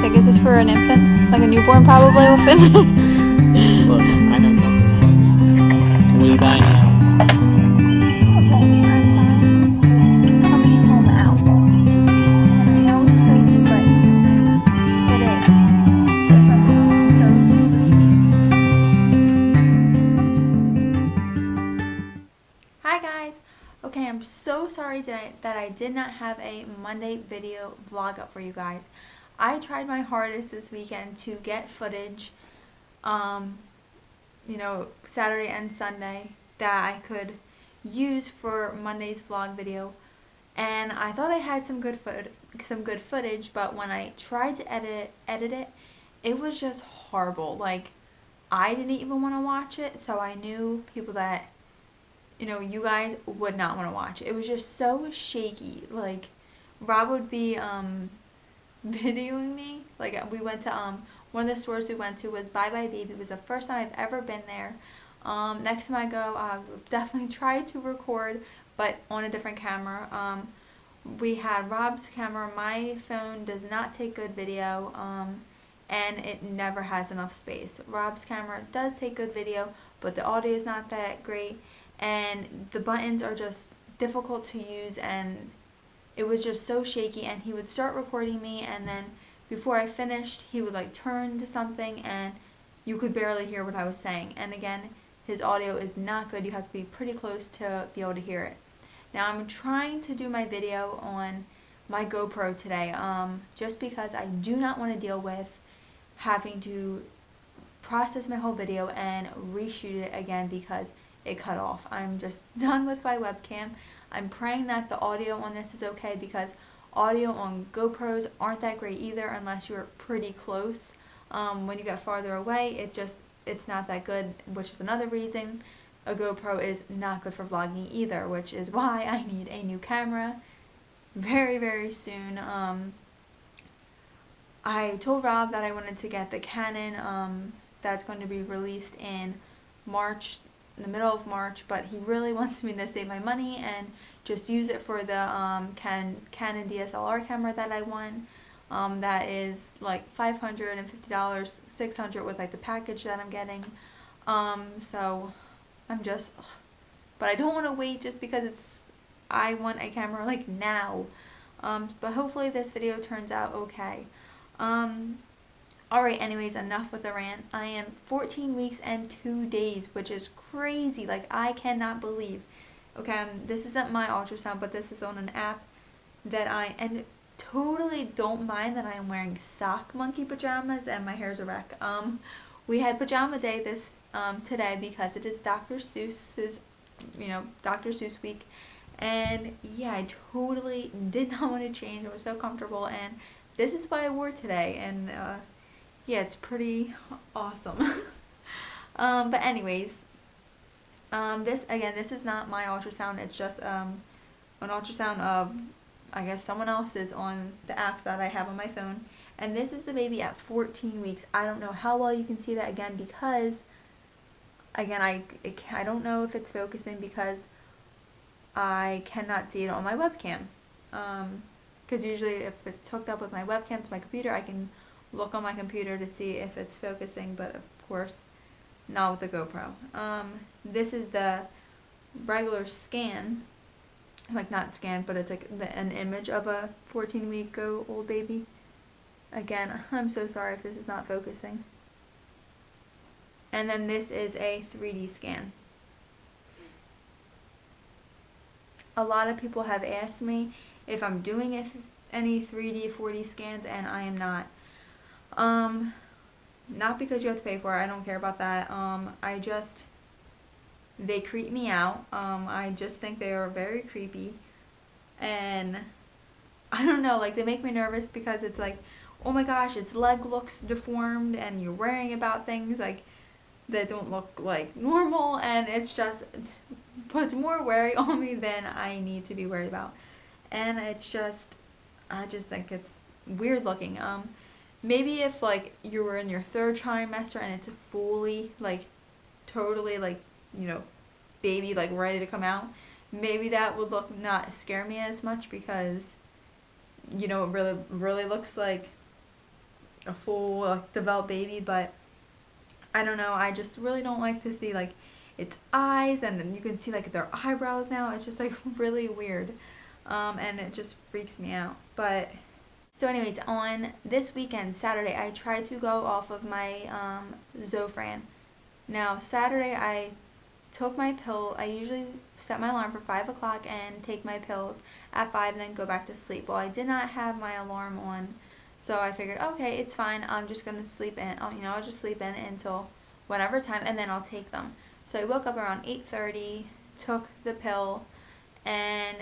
Like, is this for an infant? Like a newborn, probably, infant? Look, I know something. What are you buying now? Hi guys! Okay, I'm so sorry that I did not have a Monday video vlog up for you guys. I tried my hardest this weekend to get footage, Saturday and Sunday that I could use for Monday's vlog video. And I thought I had some good footage, but when I tried to edit it, it was just horrible. Like, I didn't even want to watch it, so I knew people that you guys would not want to watch it. It was just so shaky. Like, Rob would be videoing me. Like, we went to one of the stores we went to was Bye Bye Baby. It was the first time I've ever been there. Next time I go, I'll definitely try to record, but on a different camera. We had Rob's camera. My phone does not take good video, and it never has enough space. Rob's camera does take good video, but the audio is not that great, and the buttons are just difficult to use, and it was just so shaky. And he would start recording me, and then before I finished, he would like turn to something, and you could barely hear what I was saying. And again, his audio is not good. You have to be pretty close to be able to hear it. Now I'm trying to do my video on my GoPro today, just because I do not want to deal with having to process my whole video and reshoot it again because it cut off. I'm just done with my webcam. I'm praying that the audio on this is okay, because audio on GoPros aren't that great either unless you're pretty close. When you get farther away, it's not that good, which is another reason a GoPro is not good for vlogging either, which is why I need a new camera very, very soon. I told Rob that I wanted to get the Canon that's going to be released in March, in the middle of March, but he really wants me to save my money and just use it for the Canon DSLR camera that I won. That is like $550, $600 with like the package that I'm getting. So I'm just, but I don't want to wait just because I want a camera like now. But hopefully this video turns out okay. Alright, anyways, enough with the rant. I am 14 weeks and 2 days, which is crazy. Like, I cannot believe. Okay, this isn't my ultrasound, but this is on an app that and totally don't mind that I am wearing sock monkey pajamas and my hair's a wreck. We had pajama day today because it is Dr. Seuss's, Dr. Seuss week. And yeah, I totally did not want to change. It was so comfortable, and this is what I wore today, and yeah, it's pretty awesome. But anyways, this is not my ultrasound. It's just an ultrasound of, I guess, someone else's on the app that I have on my phone. And this is the baby at 14 weeks. I don't know how well you can see that again, because again, I don't know if it's focusing because I cannot see it on my webcam. Because usually if it's hooked up with my webcam to my computer, I can look on my computer to see if it's focusing, but of course not with the GoPro. This is the regular scan, like not scan, but it's like an image of a 14-week-old baby. Again, I'm so sorry if this is not focusing. And then this is a 3D scan. A lot of people have asked me if I'm doing any 3D, 4D scans, and I am not. Not because you have to pay for it. I don't care about that. They creep me out. I just think they are very creepy, and I don't know, like, they make me nervous because it's like, oh my gosh, its leg looks deformed, and you're worrying about things like that don't look like normal, and it puts more worry on me than I need to be worried about. And I just think it's weird looking. Maybe if like you were in your 3rd trimester and it's fully like totally like, baby like ready to come out, maybe that would not scare me as much, because it really looks like a full like developed baby, but I don't know, I just really don't like to see like its eyes, and then you can see like their eyebrows now. It's just like really weird, and it just freaks me out. But so anyways, on this weekend, Saturday, I tried to go off of my Zofran. Now Saturday I took my pill. I usually set my alarm for 5 o'clock and take my pills at 5 and then go back to sleep. Well, I did not have my alarm on, so I figured, okay, it's fine. I'm just going to sleep in. I'll just sleep in until whatever time, and then I'll take them. So I woke up around 8:30, took the pill, and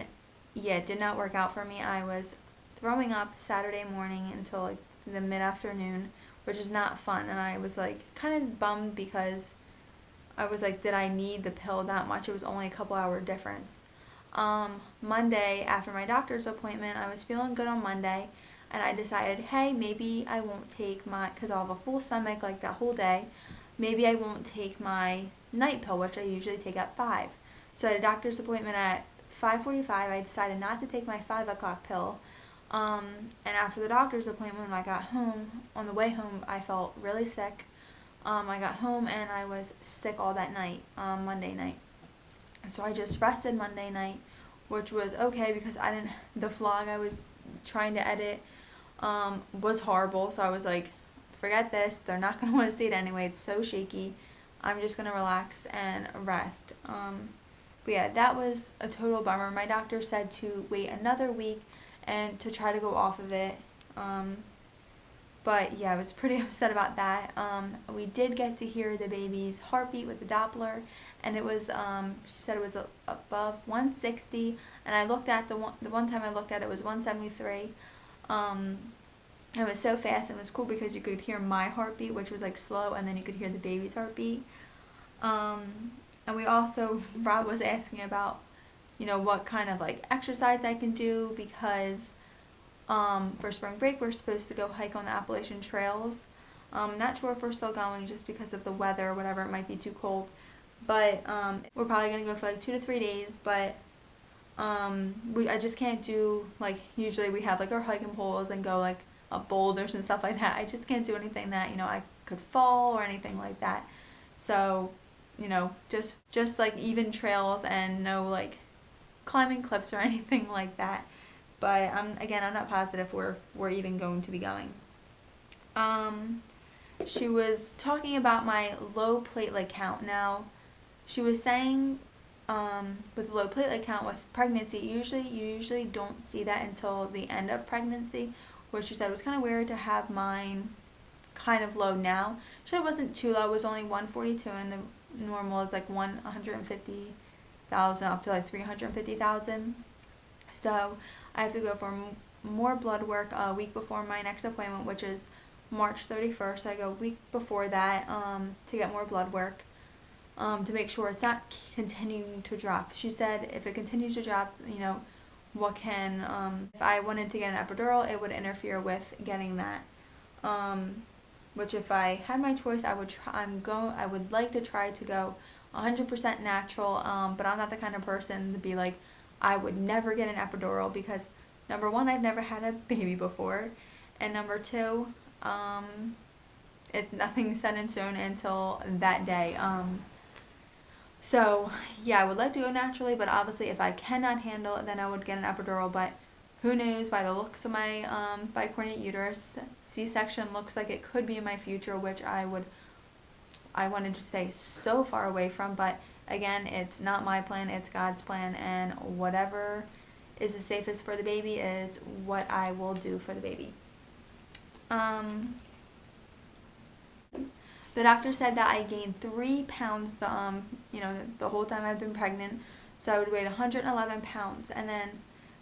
yeah, it did not work out for me. I was throwing up Saturday morning until like the mid-afternoon, which is not fun, and I was like kind of bummed because I was like, did I need the pill that much? It was only a couple hour difference. Monday, after my doctor's appointment, I was feeling good on Monday, and I decided, hey, maybe I won't take because I'll have a full stomach like that whole day. Maybe I won't take my night pill, which I usually take at 5. So I had a doctor's appointment at 5:45. I decided not to take my 5 o'clock pill. And after the doctor's appointment, when I got home, on the way home, I felt really sick. I got home and I was sick all that night, Monday night. So I just rested Monday night, which was okay because the vlog I was trying to edit was horrible. So I was like, forget this. They're not going to want to see it anyway. It's so shaky. I'm just going to relax and rest. But yeah, that was a total bummer. My doctor said to wait another week and to try to go off of it. But yeah, I was pretty upset about that. We did get to hear the baby's heartbeat with the Doppler, and it was, she said it was above 160, and I looked at the one time I looked at it was 173. It was so fast, and it was cool because you could hear my heartbeat, which was like slow, and then you could hear the baby's heartbeat. And we also, Rob was asking about, what kind of like exercise I can do because for spring break, we're supposed to go hike on the Appalachian trails. Not sure if we're still going just because of the weather or whatever. It might be too cold. But we're probably going to go for like 2 to 3 days. But I just can't do, like, usually we have like our hiking poles and go like up boulders and stuff like that. I just can't do anything that, I could fall or anything like that. So, just like even trails and no like climbing cliffs or anything like that. But I'm not positive we're even going to be going. She was talking about my low platelet count. Now, she was saying with low platelet count with pregnancy, you usually don't see that until the end of pregnancy, which she said was kind of weird to have mine kind of low now. She said it wasn't too low. It was only 142, and the normal is like 150,000 up to like 350,000. So I have to go for more blood work a week before my next appointment, which is March 31st. I go a week before that to get more blood work to make sure it's not continuing to drop. She said if it continues to drop, if I wanted to get an epidural, it would interfere with getting that. Which if I had my choice, I would like to try to go 100% natural, but I'm not the kind of person to be like, I would never get an epidural because, number one, I've never had a baby before, and number two, nothing's set in stone until that day. So, yeah, I would like to go naturally, but obviously if I cannot handle it, then I would get an epidural, but who knows, by the looks of my bicornuate uterus, C-section looks like it could be in my future, which I wanted to stay so far away from, but again, it's not my plan, it's God's plan, and whatever is the safest for the baby is what I will do for the baby. The doctor said that I gained 3 pounds the whole time I've been pregnant, so I would weigh 111 pounds,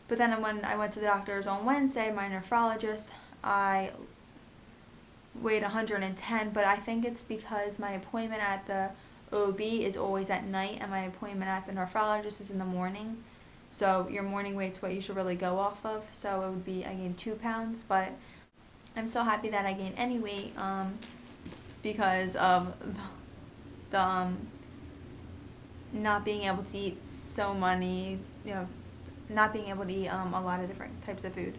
but then when I went to the doctor's on Wednesday, my nephrologist, I weighed 110, but I think it's because my appointment at the OB is always at night, and my appointment at the nephrologist is in the morning. So your morning weight's what you should really go off of. So it would be, I gained 2 pounds, but I'm so happy that I gained any weight because of the not being able to eat so many, not being able to eat a lot of different types of food.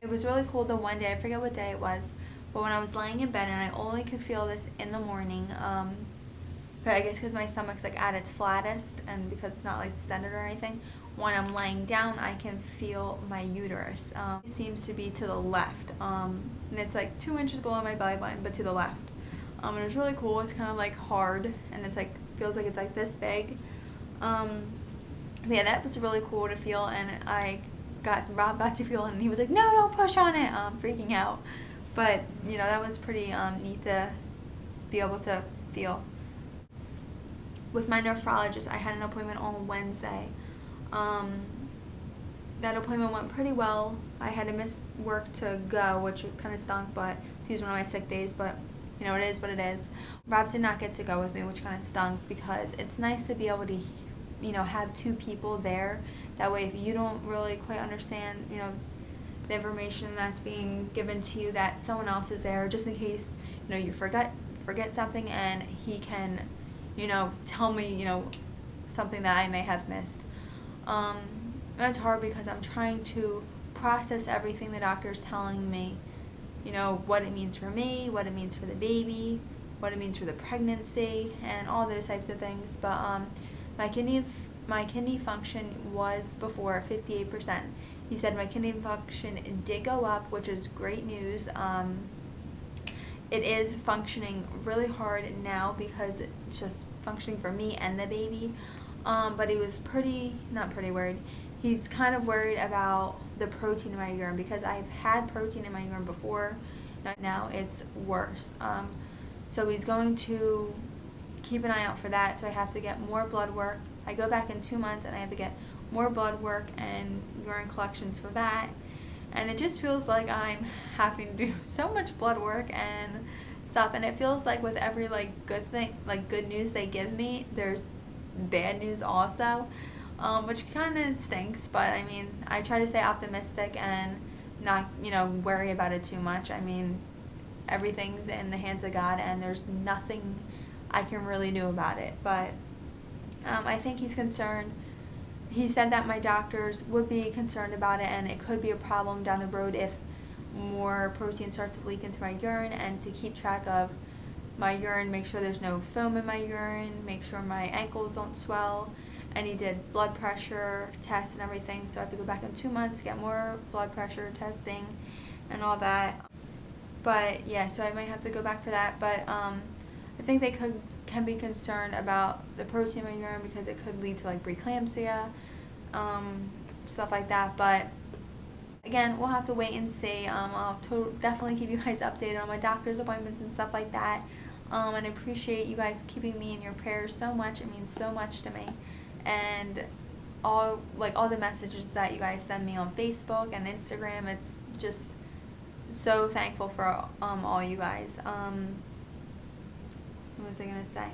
It was really cool the one day, I forget what day it was, but when I was laying in bed and I only could feel this in the morning, but I guess because my stomach's like at its flattest and because it's not like centered or anything, when I'm laying down I can feel my uterus. It seems to be to the left, and it's like 2 inches below my belly button, but to the left. And it was really cool. It's kind of like hard, and it's like feels like it's like this big. But yeah, that was really cool to feel, and I got Rob about to feel it, and he was like, "No, don't push on it," freaking out. But you know, that was pretty neat to be able to feel. With my nephrologist, I had an appointment on Wednesday. That appointment went pretty well. I had to miss work to go, which kind of stunk, but to use one of my sick days, but you know, it is what it is. Rob did not get to go with me, which kind of stunk, because it's nice to be able to, you know, have two people there. That way, if you don't really quite understand, you know, the information that's being given to you, that someone else is there, just in case, you know, you forget something, and he can, you know, tell me, you know, something that I may have missed. That's hard because I'm trying to process everything the doctor's telling me. You know, what it means for me, what it means for the baby, what it means for the pregnancy, and all those types of things. But my kidney function was before 58%. He said my kidney function did go up, which is great news. It is functioning really hard now because it's just functioning for me and the baby. But he was not pretty worried. He's kind of worried about the protein in my urine because I've had protein in my urine before. Now it's worse. So he's going to keep an eye out for that. So I have to get more blood work. I go back in 2 months and I have to get more blood work and urine collections for that. And it just feels like I'm having to do so much blood work and stuff. And it feels like with every good thing, good news they give me, there's bad news also. Which kind of stinks, but I mean, I try to stay optimistic and not, you know, worry about it too much. I mean, everything's in the hands of God, and there's nothing I can really do about it. But I think he's concerned. He said that my doctors would be concerned about it, and it could be a problem down the road if more protein starts to leak into my urine, and to keep track of my urine, make sure there's no foam in my urine, make sure my ankles don't swell. And he did blood pressure tests and everything, so I have to go back in 2 months, get more blood pressure testing and all that. But yeah, so I might have to go back for that. But I think they can be concerned about the protein in my urine because it could lead to preeclampsia, stuff like that. But again, we'll have to wait and see. I'll definitely keep you guys updated on my doctor's appointments and stuff like that. And I appreciate you guys keeping me in your prayers so much. It means so much to me. And all the messages that you guys send me on Facebook and Instagram, it's just so thankful for all you guys. What was I gonna say?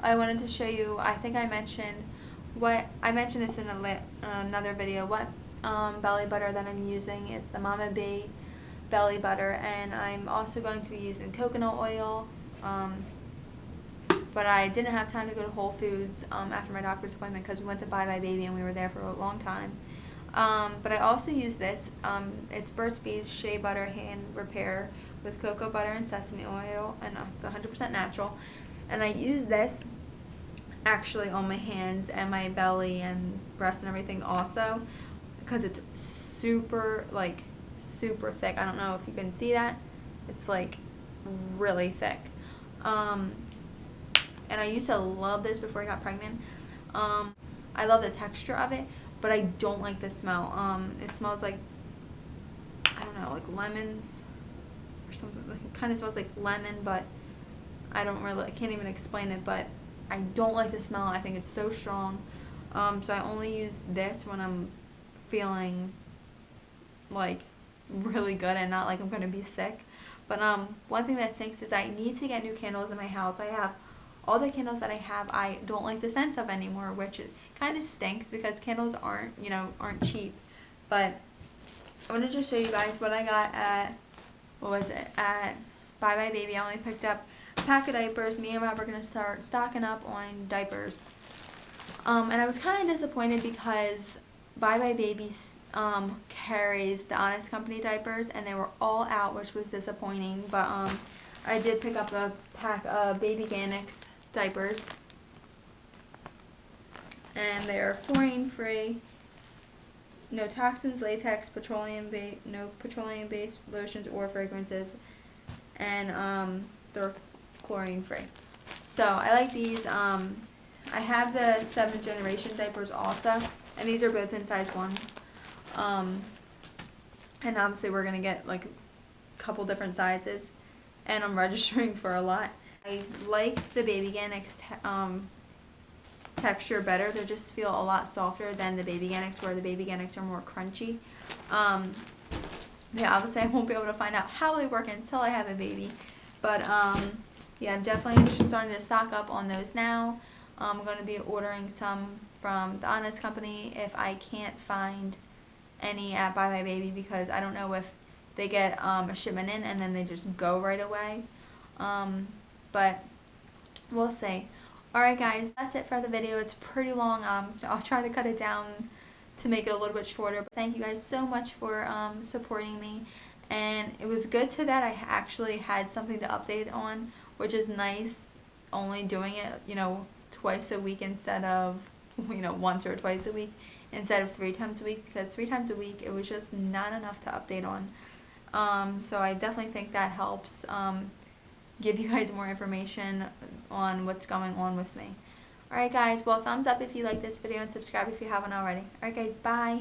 I wanted to show you. I think I mentioned this in another video. What belly butter that I'm using? It's the Mama B belly butter, and I'm also going to be using coconut oil. But I didn't have time to go to Whole Foods after my doctor's appointment because we went to Buy My Baby and we were there for a long time. But I also use this. It's Burt's Bees Shea Butter Hand Repair with cocoa butter and sesame oil, and it's 100% natural. And I use this actually on my hands and my belly and breast and everything also because it's super thick. I don't know if you can see that. It's really thick. And I used to love this before I got pregnant. I love the texture of it, but I don't like the smell. It smells like, I don't know, like lemons or something. It kind of smells like lemon, but I can't even explain it, but I don't like the smell. I think it's so strong. So I only use this when I'm feeling really good and not like I'm going to be sick. But one thing that stinks is I need to get new candles in my house. I have all the candles that I have, I don't like the scent of anymore, which kind of stinks because candles aren't cheap. But I want to just show you guys what I got at, at Buy My Baby. I only picked up a pack of diapers. Me and Rob are going to start stocking up on diapers. And I was kind of disappointed because Buy My Baby carries the Honest Company diapers, and they were all out, which was disappointing. But I did pick up a pack of Baby Ganix diapers, and they are chlorine free, no toxins, latex, no petroleum based lotions or fragrances, and they're chlorine free. So I like these. I have the 7th generation diapers also, and these are both in size 1s. And obviously we're gonna get like a couple different sizes, and I'm registering for a lot. I like the Baby Ganix texture better. They just feel a lot softer than the Baby Ganix, where the Baby Ganix are more crunchy. Yeah, obviously I won't be able to find out how they work until I have a baby, but yeah, I'm definitely starting to stock up on those now. I'm going to be ordering some from the Honest Company if I can't find any at Buy My Baby, because I don't know if they get a shipment in and then they just go right away. But we'll see. Alright guys, that's it for the video. It's pretty long. I'll try to cut it down to make it a little bit shorter. But thank you guys so much for supporting me. And it was good to that I actually had something to update on, which is nice, only doing it, twice a week instead of, once or twice a week instead of 3 times a week, because 3 times a week it was just not enough to update on. So I definitely think that helps give you guys more information on what's going on with me. Alright guys, well, thumbs up if you like this video and subscribe if you haven't already. Alright guys, bye!